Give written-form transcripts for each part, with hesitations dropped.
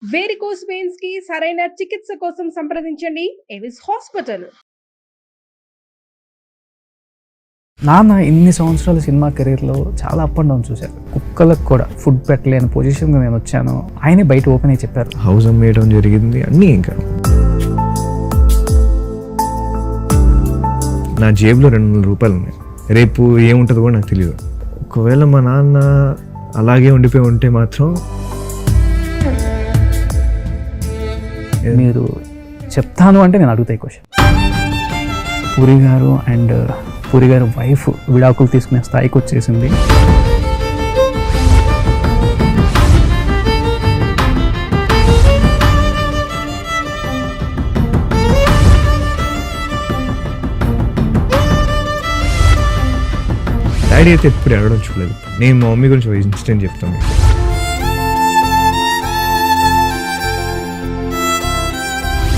Varicose veins కి సరైన చికిత్స కోసం సంప్రదించండి ఎవిస్ హాస్పిటల్. నాన్న ఇన్ని సంవత్సరాల సినిమా కెరీర్లో చాలా అప్ అండ్ డౌన్ చూశారు. కుక్కలకు కూడా ఫుడ్ పెట్టలేని పొజిషన్గా నేను వచ్చాను. ఆయనే బయట ఓపెన్ అయ్యి చెప్పారు. హౌస్ అమ్మేయడం జరిగింది అన్నీ. ఇంకా నా జేబులో 200 రూపాయలు ఉన్నాయి. రేపు ఏముంటుందో కూడా నాకు తెలియదు. ఒకవేళ మా నాన్న అలాగే ఉండిపోయి ఉంటే మాత్రం మీరు చెప్తాను అంటే నేను అడుగుతాయి క్వశ్చన్. పూరి గారు అండ్ పూరి గారు వైఫ్ విడాకులు తీసుకునే స్థాయికి వచ్చేసింది. డాడీ అయితే ఎప్పుడు అడగడం చూడలేదు. నేను మా మమ్మీ గురించి ఇన్సిడెంట్ చెప్తాను మీకు.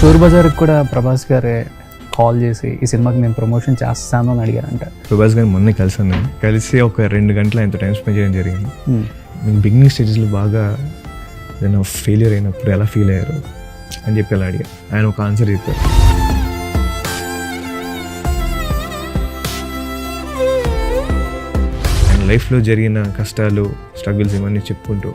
చోర్ బజార్కి కూడా ప్రభాస్ గారే కాల్ చేసి ఈ సినిమాకి నేను ప్రమోషన్ చేస్తాను అని అడిగారంట. ప్రభాస్ గారిని మొన్నే కలిసాను. నేను కలిసి ఒక 2 గంటలు ఆయనతో టైం స్పెండ్ చేయడం జరిగింది. మీకు బిగినింగ్ స్టేజెస్లో బాగా ఏదైనా ఫెయిలియర్ అయినప్పుడు ఎలా ఫీల్ అయ్యారు అని చెప్పి అలా అడిగారు. ఆయన ఒక ఆన్సర్ చెప్పారు. ఆయన లైఫ్లో జరిగిన కష్టాలు, స్ట్రగుల్స్ ఇవన్నీ చెప్పుకుంటూ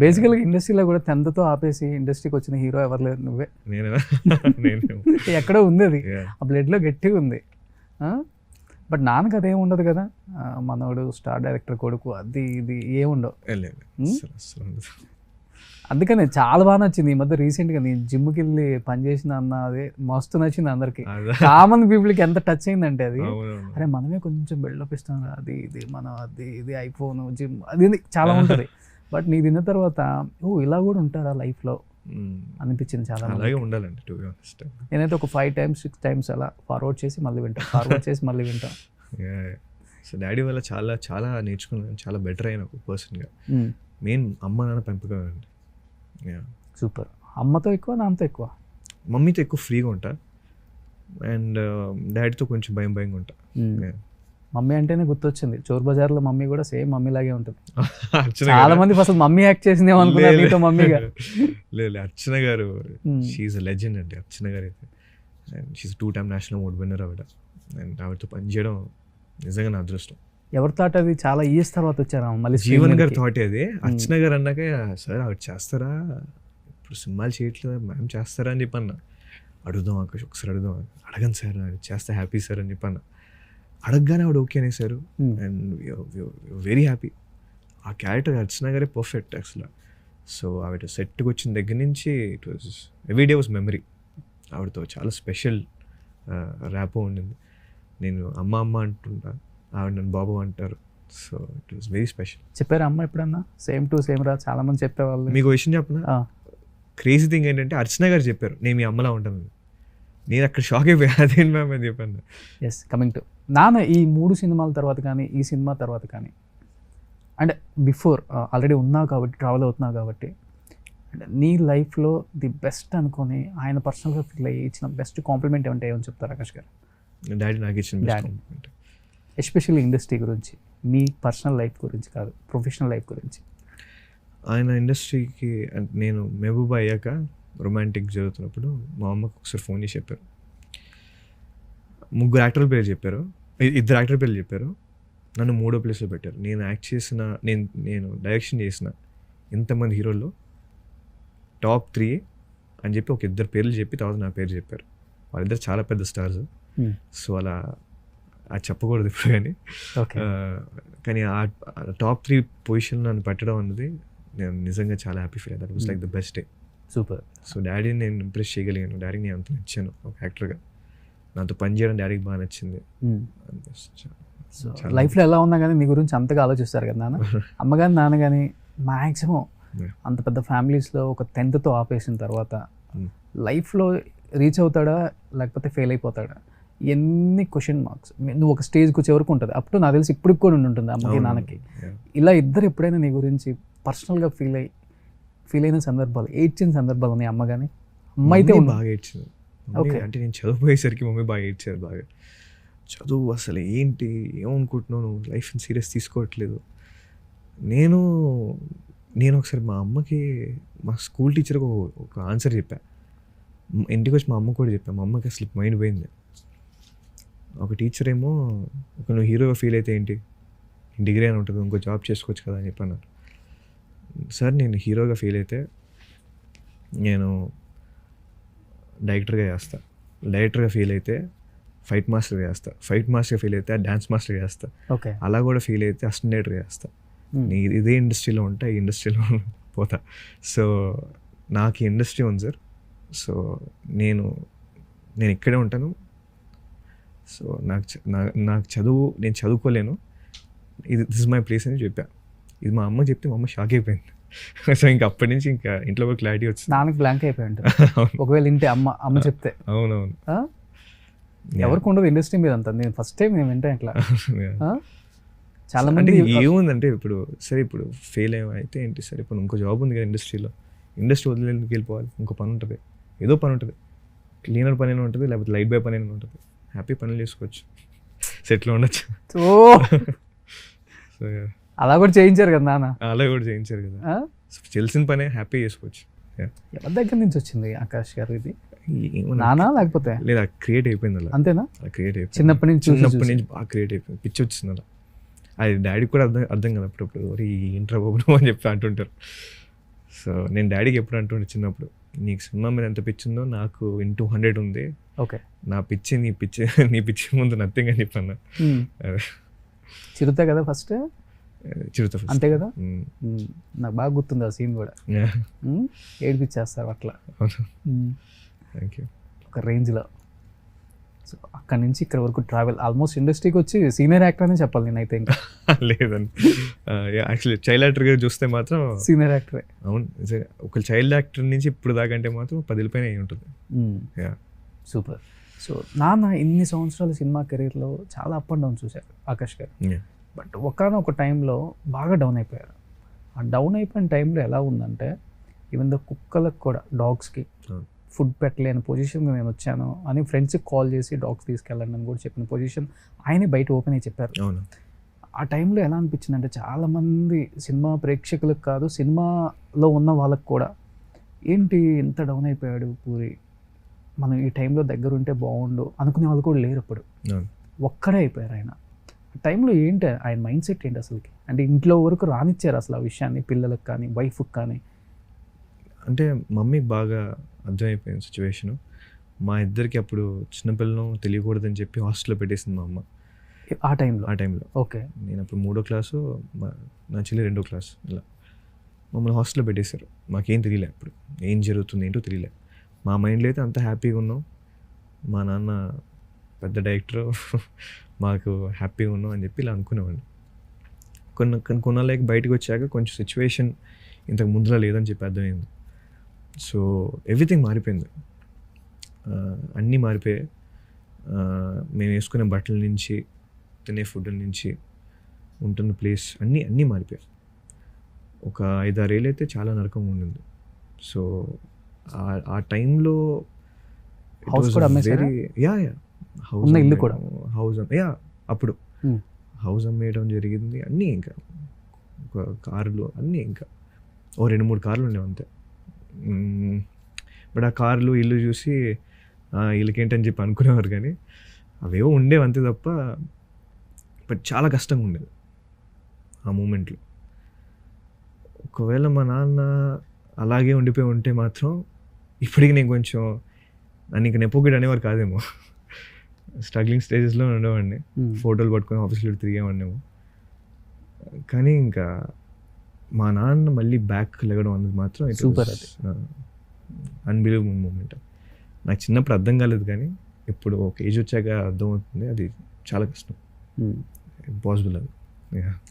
బేసికల్గా ఇండస్ట్రీలో కూడా 10th ఆపేసి ఇండస్ట్రీకి వచ్చిన హీరో ఎవరు లేరు, నువ్వే. నేను ఎక్కడో ఉంది అది, ఆ బ్లడ్లో గట్టిగా ఉంది. బట్ నాన్నకి అదేం ఉండదు కదా, మనోడు స్టార్ డైరెక్టర్ కొడుకు అది ఇది ఏముండవు. అందుకనే చాలా బాగా నచ్చింది ఈ మధ్య రీసెంట్గా నేను జిమ్కి వెళ్ళి పనిచేసిన అన్న అదే మస్తు నచ్చింది అందరికి. కామన్ పీపుల్కి ఎంత టచ్ అయిందంటే అది, అరే మనమే కొంచెం బిల్డప్ ఇస్తాం అది ఇది మనం అది ఇది ఐఫోన్ జిమ్ అది చాలా ఉంటుంది. బట్ నీ తిన్న తర్వాత ఇలా కూడా ఉంటారా లైఫ్లో అనిపించింది చాలా. అలాగే ఉండాలండి టు బి ఆనెస్ట్. నేనైతే ఒక 5 times 6 times అలా ఫార్వర్డ్ చేసి మళ్ళీ వింటాను, ఫార్వర్డ్ చేసి మళ్ళీ వింటాను. సో డాడీ వల్ల చాలా చాలా నేర్చుకున్నాను, చాలా బెటర్ అయిన ఒక పర్సన్గా. మెయిన్ అమ్మ నాన్న పెంపకం అండి. సూపర్. అమ్మతో ఎక్కువ నాన్నతో ఎక్కువ? మమ్మీతో ఎక్కువ ఫ్రీగా ఉంటా అండ్ డాడీతో కొంచెం భయంగా ఉంటా. మమ్మీ అంటేనే గుర్తొచ్చింది, చోర్ బజార్లో మమ్మీ కూడా సేమ్ మమ్మీ లాగే ఉంటుంది. చాలా మంది అసలు మమ్మీ యాక్ట్ చేసిందేమో అనుకున్నారు మీతో మమ్మీగా. లేదు, అర్చన గారు షీఈ్ అ లెజెండ్ అండి. అర్చన గారు అయితే and she 2-time national award winner ఆవిడ. అండ్ ఆవిడతో పనిచేయడం నిజంగా నా అదృష్టం. ఎవరి థాట్ అది? చాలా ఇయర్స్ తర్వాత వచ్చారా మళ్ళీ? జీవన్ గారు థాట్ అది. అర్చన గారు అన్నాక సార్ ఆవిడ చేస్తారా, ఇప్పుడు సినిమాలు చేయట్లేదు మ్యామ్ చేస్తారా అని చెప్పన్నా. అడుగుదాం ఆకాష్ ఒకసారి అడుగుదాం. అడగండి సార్ చేస్తే హ్యాపీ సార్ అని చెప్పన్నా. అడగగానే ఆవిడ ఓకే అనేసారు అండ్ వెరీ హ్యాపీ. ఆ క్యారెక్టర్ అర్చన గారే పర్ఫెక్ట్ అసలు. సో ఆవిడ సెట్కి వచ్చిన దగ్గర నుంచి it was every day was memory. ఆవిడతో చాలా స్పెషల్ ర్యాపో ఉండింది. నేను అమ్మ అమ్మ అంటుంటా, ఆవిడ నన్ను బాబు అంటారు. So it was very special. చెప్పారా అమ్మ ఎప్పుడన్నా సేమ్ టు సేమ్ రా? చాలా మంది చెప్పేవాళ్ళు. మీకు విషయం చెప్పనా, క్రేజీ థింగ్ ఏంటంటే అర్చన గారు చెప్పారు నేను మీ అమ్మలా ఉంటాను. నేను అక్కడ షాక్ అయిపోయా, అదేం మ్యామ్ అని చెప్పాను. ఎస్, కమింగ్ టు నాన్న, ఈ 3 సినిమాల తర్వాత కానీ ఈ సినిమా తర్వాత కానీ అండ్ బిఫోర్ ఆల్రెడీ ఉన్నావు కాబట్టి, ట్రావెల్ అవుతున్నావు కాబట్టి, అండ్ నీ లైఫ్లో ది బెస్ట్ అనుకొని ఆయన పర్సనల్గా ఫీల్ అయ్యి ఇచ్చిన బెస్ట్ కాంప్లిమెంట్ ఏమంటే ఏమని చెప్తారు ఆకాష్ గారు? డాడీ నాకు ఇచ్చిన బెస్ట్ కాంప్లిమెంట్. ఎస్పెషల్లీ ఇండస్ట్రీ గురించి, మీ పర్సనల్ లైఫ్ గురించి కాదు, ప్రొఫెషనల్ లైఫ్ గురించి. ఆయన ఇండస్ట్రీకి అంటే నేను మెహబూబా అయ్యాక రొమాంటిక్ జరుగుతున్నప్పుడు మా అమ్మకు ఒకసారి ఫోన్ చేసి చెప్పారు. 3 యాక్టర్ల పేరు చెప్పారు, 2 యాక్టర్ పేర్లు చెప్పారు. నన్ను 3వ ప్లేస్లో పెట్టారు. నేను యాక్ట్ చేసిన నేను డైరెక్షన్ చేసిన ఇంతమంది హీరోల్లో టాప్ 3 అని చెప్పి ఒక 2 పేర్లు చెప్పి తర్వాత నా పేరు చెప్పారు. వాళ్ళిద్దరు చాలా పెద్ద స్టార్స్. సో అలా అది చెప్పకూడదు ఇప్పుడు కానీ ఆ టాప్ 3 పొజిషన్ నన్ను పెట్టడం అన్నది నేను నిజంగా చాలా హ్యాపీ ఫీల్ అయ్యాను. That was like the best day. Super. So డాడీని నేను ఇంప్రెస్ చేయగలిగాను. డాడీని నేను అంత నచ్చాను ఒక యాక్టర్గా. నాతో పనిచేయడం డాడీకి బాగా నచ్చింది. లైఫ్లో ఎలా ఉన్నా కానీ నీ గురించి అంతగా ఆలోచిస్తారు కదా నాన్న. అమ్మ కానీ నాన్న కానీ మ్యాక్సిమం అంత పెద్ద ఫ్యామిలీస్లో ఒక 10th ఆపేసిన తర్వాత లైఫ్లో రీచ్ అవుతాడా లేకపోతే ఫెయిల్ అయిపోతాడా, ఎన్ని క్వశ్చన్ మార్క్స్. నువ్వు ఒక స్టేజ్కి వచ్చే వరకు ఉంటుంది. అప్పుడు నాకు తెలిసి ఇప్పటికి కూడా ఉంటుంది అమ్మకి నాన్నకి. ఇలా ఇద్దరు ఎప్పుడైనా నీ గురించి పర్సనల్గా ఫీల్ అయిన సందర్భాలు, ఏడ్చిన సందర్భాలు ఉన్నాయి అమ్మ కానీ? అమ్మ అయితే బాగా ఏడ్చింది. అంటే నేను చదువుపోయేసరికి మమ్మీ బాగా ఏడ్చారు. బాగా చదువు అసలు ఏంటి, ఏమనుకుంటున్నావు, నువ్వు లైఫ్ని సీరియస్ తీసుకోవట్లేదు, నేను ఒకసారి మా అమ్మకి మా స్కూల్ టీచర్కి ఒక ఆన్సర్ చెప్పా. ఇంటికి వచ్చి మా అమ్మ కూడా చెప్పా. మా అమ్మకి అసలు మైండ్ పోయింది. ఒక టీచర్ ఏమో నువ్వు హీరోగా ఫీల్ అయితే ఏంటి, డిగ్రీ అని ఉంటుంది, ఇంకో జాబ్ చేసుకోవచ్చు కదా అని చెప్పన్నారు. సార్ నేను హీరోగా ఫీల్ అయితే నేను డైరెక్టర్గా చేస్తా, డైరెక్టర్గా ఫీల్ అయితే ఫైట్ మాస్టర్గా చేస్తా, ఫైట్ మాస్టర్గా ఫీల్ అయితే డ్యాన్స్ మాస్టర్గా చేస్తా, ఓకే. అలా కూడా ఫీల్ అయితే అసిస్టెంట్ డైరెక్టర్గా చేస్తా. ఇదే ఇండస్ట్రీలో ఉంటా, ఈ ఇండస్ట్రీలో పోతా. సో నాకు ఈ ఇండస్ట్రీ ఉంది సార్. సో నేను ఇక్కడే ఉంటాను. సో నాకు నేను చదువుకోలేను, దిస్ ఇస్ మై ప్లేస్ అని చెప్పా. ఇది మా అమ్మకి చెప్తే మా అమ్మ షాక్ అయిపోయింది. సో ఇంకా అప్పటి నుంచి ఇంకా ఇంట్లో కూడా క్లారిటీ వచ్చింది. నాన్నకి బ్లాంక్ అయిపోయి ఉంటుంది ఒకవేళ ఇంటే అమ్మ చెప్తే. అవునవును. ఎవరికి ఉండదు ఇండస్ట్రీ మీద అంతా. నేను ఫస్ట్ టైం నేను వింటా ఇట్లా. చాలా అంటే మంది ఏముందంటే ఇప్పుడు సరే ఇప్పుడు ఫెయిల్ అయితే ఏంటి, సరే ఇప్పుడు ఇంకో జాబ్ ఉంది కదా ఇండస్ట్రీలో, ఇండస్ట్రీ వదిలేందుకు వెళ్ళిపోవాలి, ఇంకో పని ఉంటుంది, ఏదో పని ఉంటుంది, క్లీనర్ పని అయినా ఉంటుంది, లేకపోతే లైట్ బాయ్ పని అయినా ఉంటుంది, హ్యాపీ పనులు చేసుకోవచ్చు, సెటిల్ ఉండొచ్చు. సో అలా కూడా చేయించారు కదా నాన్న. అలా కూడా చేయించారు కదా, తెలిసిన పనే హ్యాపీ చేసుకోవచ్చు. ఎవరి దగ్గర నుంచి వచ్చింది ఆకాష్ గారు ఇది? ఏమో నానా లేకపోతే లేదా క్రియేట్ అయిపోయింది అలా. అంతేనా? అలా క్రియేట్ అయిపోయింది చిన్నప్పటి నుంచి బాగా క్రియేట్ అయిపోయింది, పిచ్చి వచ్చింది అలా. అది డాడీకి కూడా అర్థం కదా అప్పుడప్పుడు, ఇంట్రా బాబు అని చెప్పి అంటుంటారు. సో నేను డాడీకి ఎప్పుడు అంటుండే చిన్నప్పుడు, నీకు సినిమా మీద ఎంత పిచ్చి ఉందో నాకు 100 ఉంది, ఓకే, నా పిచ్చి నీ పిచ్చి ముందు నథింగ్ అని చెప్పాను. చిరుత కదా ఫస్ట్, చిరుత అంతే కదా. నాకు బాగా గుర్తుంది ఆ సీన్ కూడా, ఏడిపించేస్తారు అట్లా థ్యాంక్ యూ ఒక రేంజ్లో. సో అక్కడి నుంచి ఇక్కడ వరకు ట్రావెల్, ఆల్మోస్ట్ ఇండస్ట్రీకి వచ్చి సీనియర్ యాక్టర్ అని చెప్పాలి నేనైతే. ఇంకా లేదండి, యాక్చువల్లీ చైల్డ్ యాక్టర్గా చూస్తే మాత్రం సీనియర్ యాక్టరే. అవును, ఒక చైల్డ్ యాక్టర్ నుంచి ఇప్పుడు దాకా అంటే మాత్రం 10 పైన అయి ఉంటుంది. సూపర్. సో నాన్న ఇన్ని సంవత్సరాల సినిమా కెరీర్లో చాలా అప్ అండ్ డౌన్ చూశారు ఆకాష్ గారు. బట్ ఒకనొక టైంలో బాగా డౌన్ అయిపోయారు. ఆ డౌన్ అయిపోయిన టైంలో ఎలా ఉందంటే, ఈవెన్ ద కుక్కలకు కూడా, డాగ్స్కి ఫుడ్ పెట్టలేని పొజిషన్కి నేను వచ్చాను అని ఫ్రెండ్స్కి కాల్ చేసి డాగ్స్ తీసుకెళ్ళండి అని కూడా చెప్పిన పొజిషన్ ఆయనే బయట ఓపెన్ అయ్యి చెప్పారు. ఆ టైంలో ఎలా అనిపించింది అంటే, చాలామంది సినిమా ప్రేక్షకులకు కాదు, సినిమాలో ఉన్న వాళ్ళకు కూడా ఏంటి ఇంత డౌన్ అయిపోయాడు పూరి, మనం ఈ టైంలో దగ్గర ఉంటే బాగుండు అనుకునే వాళ్ళు కూడా లేరు. అప్పుడు ఒక్కడే అయిపోయారు ఆయన. ఆ టైంలో ఏంటి ఆయన మైండ్ సెట్ ఏంటి అసలుకి? అంటే ఇంట్లో వరకు రానిచ్చారు అసలు ఆ విషయాన్ని, పిల్లలకు కానీ వైఫ్కి కానీ? అంటే మమ్మీకి బాగా అర్థమైపోయింది సిచ్యువేషను. మా ఇద్దరికి అప్పుడు చిన్నపిల్లను తెలియకూడదని చెప్పి హాస్టల్లో పెట్టేసింది మా అమ్మ ఆ టైంలో. ఓకే. నేను అప్పుడు 3వ క్లాసు, నా చెల్లి 2వ క్లాసు. ఇలా మమ్మల్ని హాస్టల్లో పెట్టేశారు. మాకేం తెలియలే, అప్పుడు ఏం జరుగుతుంది ఏంటో తెలియలే. మా మైండ్లో అయితే అంత హ్యాపీగా ఉన్నాం, మా నాన్న పెద్ద డైరెక్టరు, మాకు హ్యాపీగా ఉన్నాం అని చెప్పి ఇలా అనుకునేవాడిని. కొన్నాళ్ళకి బయటకు వచ్చాక కొంచెం సిచ్యువేషన్ ఇంతకు ముందులా లేదని చెప్పి అర్థమైంది. సో ఎవ్రీథింగ్ మారిపోయింది, అన్నీ మారిపోయాయి. మేము వేసుకునే బట్టల నుంచి, తినే ఫుడ్ నుంచి, ఉంటున్న ప్లేస్ అన్నీ మారిపోయాయి. ఒక 5-6 ఏళ్ళు అయితే చాలా నరకంగా ఉండింది. సో ఆ టైంలో హౌస్ కూడా అమ్మేశారా? హౌస్ ఇల్లు కూడా, అప్పుడు హౌస్ అమ్మేయడం జరిగింది. అన్నీ ఇంకా ఒక కార్లు అన్నీ, ఇంకా 2-3 కార్లు ఉండేవి అంతే. బట్ ఆ కార్లు ఇల్లు చూసి వీళ్ళకేంటని చెప్పి అనుకునేవారు, కానీ అవేవో ఉండేవి అంతే తప్ప. బట్ చాలా కష్టంగా ఉండేది ఆ మూమెంట్లో. ఒకవేళ మా నాన్న అలాగే ఉండిపోయి ఉంటే మాత్రం ఇప్పటికి నేను కొంచెం నన్ను ఇంక నెపోకిడ్ అనేవారు కాదేమో. స్ట్రగ్లింగ్ స్టేజెస్లో ఉండేవాడిని, ఫోటోలు పట్టుకొని ఆఫీస్లో తిరిగేవాడినేమో. కానీ ఇంకా మా నాన్న మళ్ళీ బ్యాక్ లెగడం అన్నది మాత్రం సూపర్, అది అన్బిలీవబుల్ మూమెంట్. నాకు చిన్నప్పుడు అర్థం కాలేదు, కానీ ఇప్పుడు ఒక ఏజ్ వచ్చాక అర్థమవుతుంది, అది చాలా కష్టం, ఇంపాసిబుల్ అది.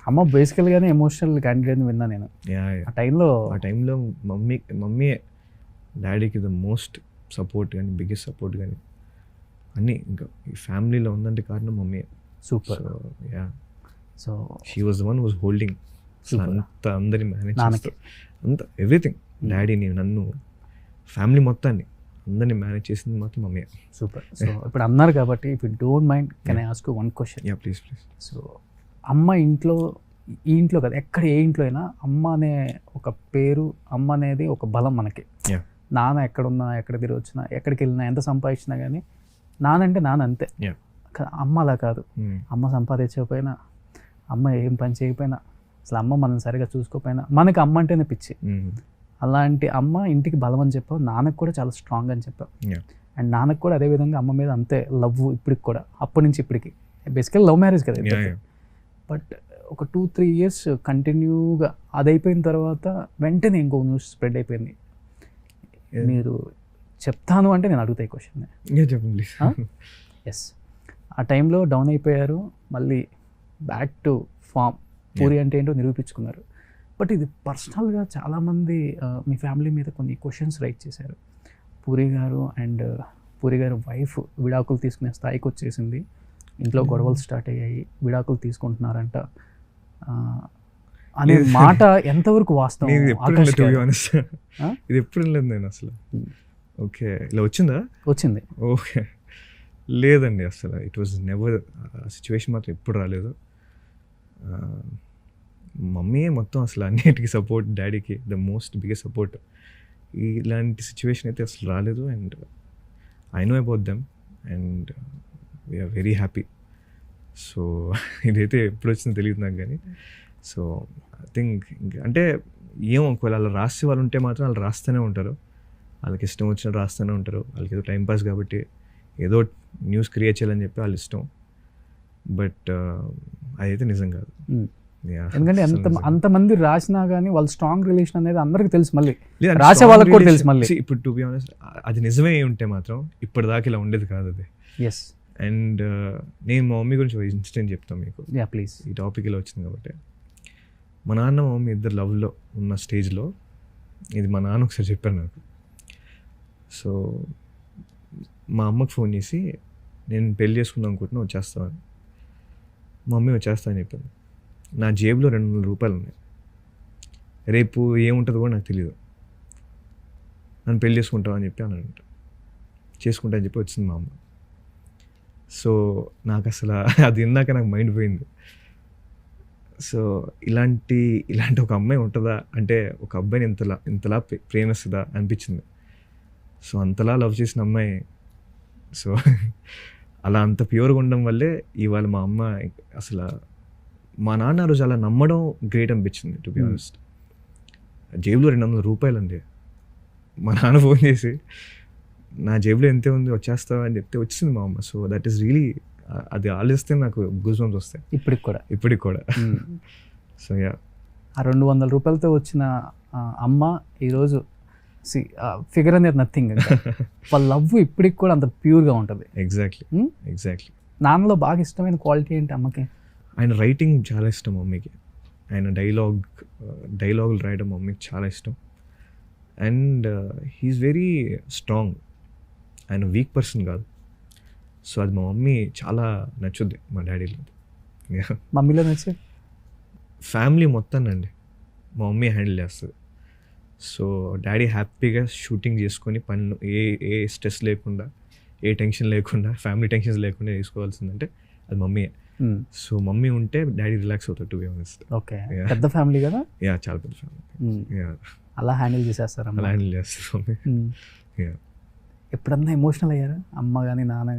అమ్మ బేసికల్గానే ఎమోషనల్ క్యాండిడేట్ అని విన్నా నేను. ఆ టైంలో మమ్మీ డాడీకి ద మోస్ట్ సపోర్ట్ కానీ, బిగ్గెస్ట్ సపోర్ట్ కానీ అన్నీ. ఇంకా ఈ ఫ్యామిలీలో ఉందంటే కారణం mummy. Super. So she was the one was holding అంత, అందరిని మేనేజ్ చేస్తారు, అంత ఎవ్రీథింగ్. డాడీని, నన్ను, ఫ్యామిలీ మొత్తాన్ని అందరినీ మేనేజ్ చేసింది మాత్రం మమ్మీ. సూపర్. సో ఇప్పుడు అన్నారు కాబట్టి, if you don't mind can I ask you one question? Please. So అమ్మ ఇంట్లో ఈ ఇంట్లో కదా ఎక్కడ ఏ ఇంట్లో అయినా అమ్మ అనే ఒక పేరు, అమ్మ అనేది ఒక బలం మనకి. Yeah. నాన్న ఎక్కడున్నా, ఎక్కడ తిరిగి వచ్చినా, ఎక్కడికి వెళ్ళినా, ఎంత సంపాదించినా కానీ నాన్న అంటే నాన్న అంతే. Yeah. అమ్మ అలా కాదు. అమ్మ సంపాదించకపోయినా, అమ్మ ఏం పని చేయకపోయినా, అసలు అమ్మ మనం సరిగా చూసుకోకపోయినా మనకి అమ్మ అంటేనే పిచ్చి. అలాంటి అమ్మ ఇంటికి బలం అని చెప్పావు, నాన్నకు కూడా చాలా స్ట్రాంగ్ అని చెప్పావు. Yeah. అండ్ నాన్నకు కూడా అదేవిధంగా అమ్మ మీద అంతే లవ్ ఇప్పటికి కూడా, అప్పటి నుంచి ఇప్పటికి. బేసికల్ లవ్ మ్యారేజ్ కదా. బట్ ఒక 2-3 years కంటిన్యూగా అది అయిపోయిన తర్వాత వెంటనే ఇంకో న్యూస్ స్ప్రెడ్ అయిపోయింది. మీరు చెప్తాను అంటే నేను అడుగుతాయి క్వశ్చన్. చెప్పండి. ఎస్, ఆ టైంలో డౌన్ అయిపోయారు, మళ్ళీ బ్యాక్ టు ఫామ్. పూరి అంటే ఏంటో నిరూపించుకున్నారు. బట్ ఇది పర్సనల్గా చాలామంది మీ ఫ్యామిలీ మీద కొన్ని క్వశ్చన్స్ రైట్ చేశారు. పూరి గారు అండ్ పూరి గారి వైఫ్ విడాకులు తీసుకునే స్థాయికి వచ్చేసింది, ఇంట్లో గొడవలు స్టార్ట్ అయ్యాయి, విడాకులు తీసుకుంటున్నారంట అనే మాట ఎంతవరకు వాస్తవం? ఇది ఎప్పుడు లేదు నేను అసలు. ఓకే, ఇలా వచ్చిందా? వచ్చింది. ఓకే, లేదండి అసలు. ఇట్ వాజ్ నెవర్, సిచ్యువేషన్ మాత్రం ఎప్పుడు రాలేదు. మమ్మీ మొత్తం అసలు అన్నిటికీ సపోర్ట్, డాడీకి ద మోస్ట్ బిగ్గెస్ట్ సపోర్ట్. ఇలాంటి సిచ్యువేషన్ అయితే అసలు రాలేదు. And I know about them and we are very happy. So ఇదైతే ఎప్పుడు వచ్చిందో తెలియదు నాకు కానీ. సో ఐ థింక్ అంటే ఏం ఒకవేళ అలా రాసే వాళ్ళు ఉంటే మాత్రం వాళ్ళు రాస్తూనే ఉంటారు, వాళ్ళకి ఇష్టం వచ్చినట్టు రాస్తూనే ఉంటారు. వాళ్ళకి ఏదో టైంపాస్ కాబట్టి ఏదో న్యూస్ క్రియేట్ చేయాలని చెప్పి వాళ్ళ ఇష్టం. బట్ అదైతే నిజం కాదు. ఎందుకంటే అంతమంది రాసినా కానీ వాళ్ళ స్ట్రాంగ్ రిలేషన్ అనేది అందరికి తెలుసు, మళ్ళీ రాసే వాళ్ళకి కూడా తెలుసు. మళ్ళీ ఇప్పుడు టు బి ఆనెస్ట్ అది నిజమే ఉంటే మాత్రం ఇప్పటిదాకా ఇలా ఉండేది కాదు అది. ఎస్. అండ్ నేను మా మమ్మీ గురించి ఒక ఇన్సిడెంట్ చెప్తాను మీకు. Yeah please. ఈ టాపిక్ ఇలా వచ్చింది కాబట్టి, మా నాన్న మా మమ్మీ ఇద్దరు లవ్లో ఉన్న స్టేజ్లో ఇది మా నాన్న ఒకసారి చెప్పారు నాకు. సో మా అమ్మకు ఫోన్ చేసి నేను పెళ్లి చేసుకుందాం అనుకుంటున్నా, వచ్చేస్తామని. మా మమ్మీ వచ్చేస్తా అని చెప్పింది. నా జేబులో 200 రూపాయలు ఉన్నాయి, రేపు ఏముంటుందో కూడా నాకు తెలియదు, నన్ను పెళ్లి చేసుకుంటావు అని చెప్పి అనంట. చేసుకుంటా అని చెప్పి వచ్చింది మా అమ్మ. సో నాకు అసలు అది విన్నాక నాకు మైండ్ పోయింది. సో ఇలాంటి ఒక అమ్మాయి ఉంటుందా, అంటే ఒక అబ్బాయిని ఇంతలా ప్రేమిస్తుందా అనిపించింది. సో అంతలా లవ్ చేసిన అమ్మాయి, సో అలా అంత ప్యూర్గా ఉండడం వల్లే ఇవాళ మా అమ్మ అసలు, మా నాన్న రోజు అలా నమ్మడం గ్రేట్ అనిపించింది టు బి ఆనెస్ట్. జేబులో 200 రూపాయలు అండి. మా నాన్న ఫోన్ చేసి నా జేబులో ఎంతే ఉంది వచ్చేస్తావా అని చెప్తే వచ్చింది మా అమ్మ. సో దట్ ఈస్ రియలీ, అది ఆలోచిస్తే నాకు గూస్ బంప్స్ వస్తాయి ఇప్పటికి కూడా. సో యా, ఆ 200 రూపాయలతో వచ్చిన అమ్మ ఈరోజు ఫిగర్ అనేది నథింగ్. వాళ్ళ లవ్ ఇప్పటికి కూడా అంత ప్యూర్గా ఉంటుంది. ఎగ్జాక్ట్లీ. నాన్నలో బాగా ఇష్టమైన క్వాలిటీ ఏంటి అమ్మకి? ఆయన రైటింగ్ చాలా ఇష్టం మమ్మీకి. ఆయన డైలాగులు రాయడం మమ్మీకి చాలా ఇష్టం. అండ్ హీఈస్ వెరీ స్ట్రాంగ్, ఆయన వీక్ పర్సన్ కాదు. సో అది మా మమ్మీ చాలా నచ్చుద్ది మా డాడీలో. మమ్మీలో నచ్చే ఫ్యామిలీ మొత్తానండి మా మమ్మీ హ్యాండిల్ చేస్తుంది. సో డాడీ హ్యాపీగా షూటింగ్ చేసుకొని పనులు ఏ స్ట్రెస్ లేకుండా, ఏ టెన్షన్ లేకుండా, ఫ్యామిలీ టెన్షన్స్ లేకుండా చేసుకోవాల్సిందంటే అది మమ్మీయే. సో మమ్మీ ఉంటే డాడీ రిలాక్స్ అవుతాడు టు బి ఆనెస్ట్. ఓకే, పెద్ద ఫ్యామిలీ కదా. యా, చాలా పెద్ద ఫ్యామిలీ. అలా హ్యాండిల్ చేసేస్తారు మమ్మీ. ఎప్పుడన్నా ఎమోషనల్ అయ్యారా అమ్మ కానీ నాన్న?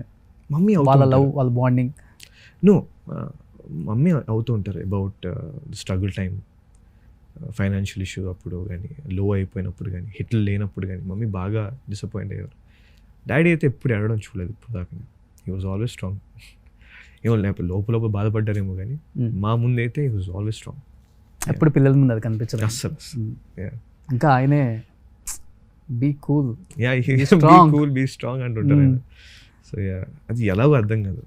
మమ్మీ వాళ్ళ లవ్, వాళ్ళ బాండింగ్? నో, మమ్మీ అవుతూ ఉంటారు about struggle time, financial issue అప్పుడు కానీ, లో అయిపోయినప్పుడు కానీ, హిట్లు లేనప్పుడు కానీ మమ్మీ బాగా డిసప్పాయింట్ అయ్యారు. డాడీ అయితే ఎప్పుడు అడగడం చూడలేదు ఇప్పుడు దాకా. He was always strong. ఏమో లేకపోతే లోపల బాధపడ్డారేమో కానీ మా ముందు అయితే హీ వాజ్ ఆల్వేస్ స్ట్రాంగ్. ఎప్పుడు పిల్లల ముందు అది కనిపించదు అస్సలు. ఇంకా ఆయనే బీ కూల్, బీ స్ట్రాంగ్ అంటుంటారు. సో అది ఎలాగో అర్థం కాదు.